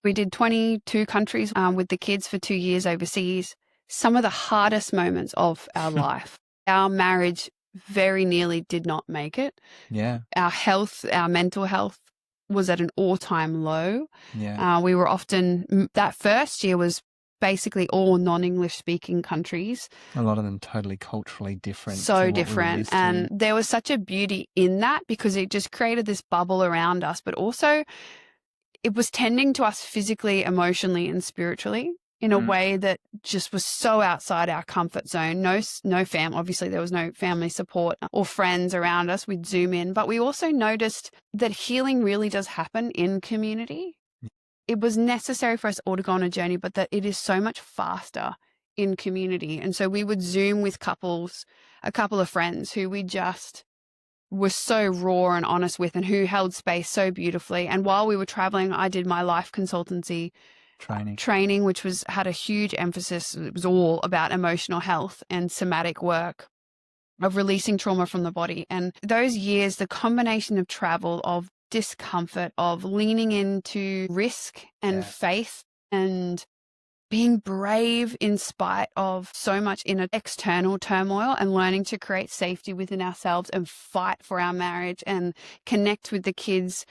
We did 22 countries with the kids for 2 years overseas. Some of the hardest moments of our life. Our marriage very nearly did not make it. Yeah. Our health, our mental health was at an all-time low. Yeah. We were often, that first year was basically all non-English speaking countries. A lot of them totally culturally different. So to what we were different. used to. And there was such a beauty in that because it just created this bubble around us, but also it was tending to us physically, emotionally, and spiritually in a way that just was so outside our comfort zone. Obviously there was no family support or friends around us. We'd Zoom in, but we also noticed that healing really does happen in community. It was necessary for us all to go on a journey, but that it is so much faster in community. And so we would Zoom with a couple of friends who we just were so raw and honest with and who held space so beautifully. And while we were traveling, I did my life consultancy training, which had a huge emphasis. It was all about emotional health and somatic work of releasing trauma from the body. And those years, the combination of travel, of discomfort, of leaning into risk and faith and being brave in spite of so much inner external turmoil and learning to create safety within ourselves and fight for our marriage and connect with the kids,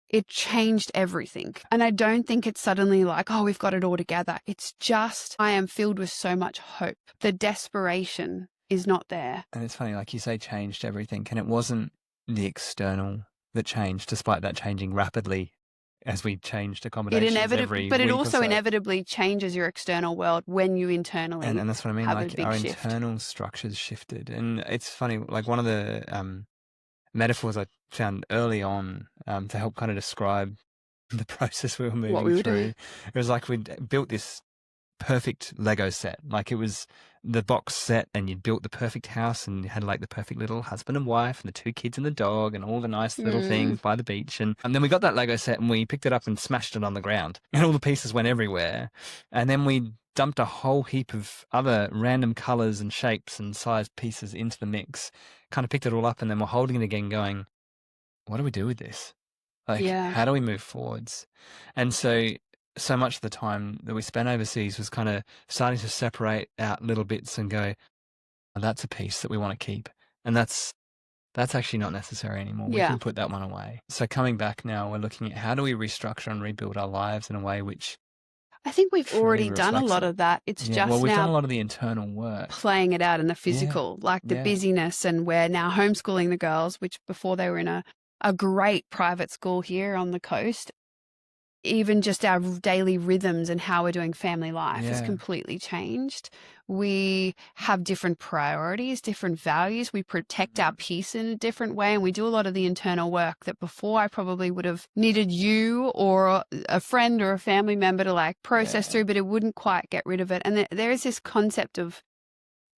it changed everything. And I don't think it's suddenly like, oh, we've got it all together. It's just, I am filled with so much hope. The desperation is not there. And it's funny, like you say, changed everything. And it wasn't the external that changed, despite that changing rapidly as we changed accommodations every but it week also or so. Inevitably changes your external world when you internally and that's what I mean. have Like a big our shift. internal structures shifted, and it's funny. Like one of the metaphors I found early on to help kind of describe the process we were moving through. It was like we'd built this perfect Lego set. Like it was the box set, and you'd built the perfect house, and you had like the perfect little husband and wife and the 2 kids and the dog and all the nice little things by the beach. And then we got that Lego set and we picked it up and smashed it on the ground, and all the pieces went everywhere. And then we dumped a whole heap of other random colors and shapes and sized pieces into the mix, kind of picked it all up, and then we're holding it again going, what do we do with this? Like, how do we move forwards? And so much of the time that we spent overseas was kind of starting to separate out little bits and go, oh, that's a piece that we want to keep. And that's actually not necessary anymore. We can put that one away. So coming back now, we're looking at how do we restructure and rebuild our lives in a way which I think we've already done a lot of that. It's just well, we've now done a lot of the internal work. Playing it out in the physical, like the busyness, and we're now homeschooling the girls, which before they were in a great private school here on the coast. Even just our daily rhythms and how we're doing family life has completely changed. We have different priorities, different values. We protect our peace in a different way, and we do a lot of the internal work that before I probably would have needed you or a friend or a family member to like process through, but it wouldn't quite get rid of it. And there is this concept of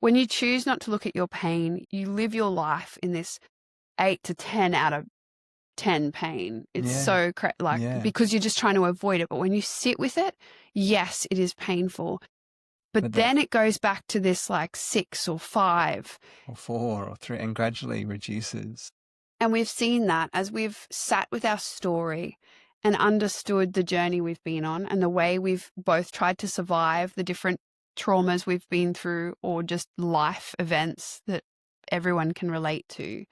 when you choose not to look at your pain, you live your life in this 8 to 10 out of 10 pain. It's because you're just trying to avoid it. But when you sit with it, yes, it is painful. But then it goes back to this like 6 or 5 or 4 or 3 and gradually reduces. And we've seen that as we've sat with our story and understood the journey we've been on and the way we've both tried to survive the different traumas we've been through or just life events that everyone can relate to.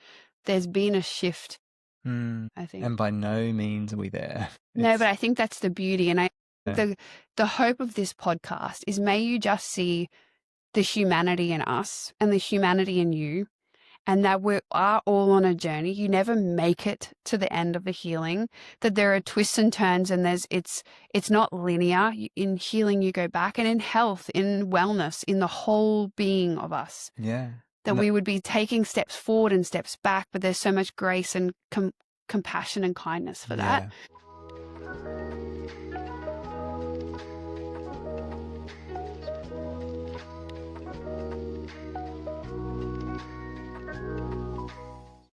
There's been a shift. I think. And by no means are we there. No, but I think that's the beauty. And the hope of this podcast is may you just see the humanity in us and the humanity in you, and that we are all on a journey. You never make it to the end of the healing, that there are twists and turns, and it's not linear. In healing, you go back, and in health, in wellness, in the whole being of us. That we would be taking steps forward and steps back, but there's so much grace and compassion and kindness for that.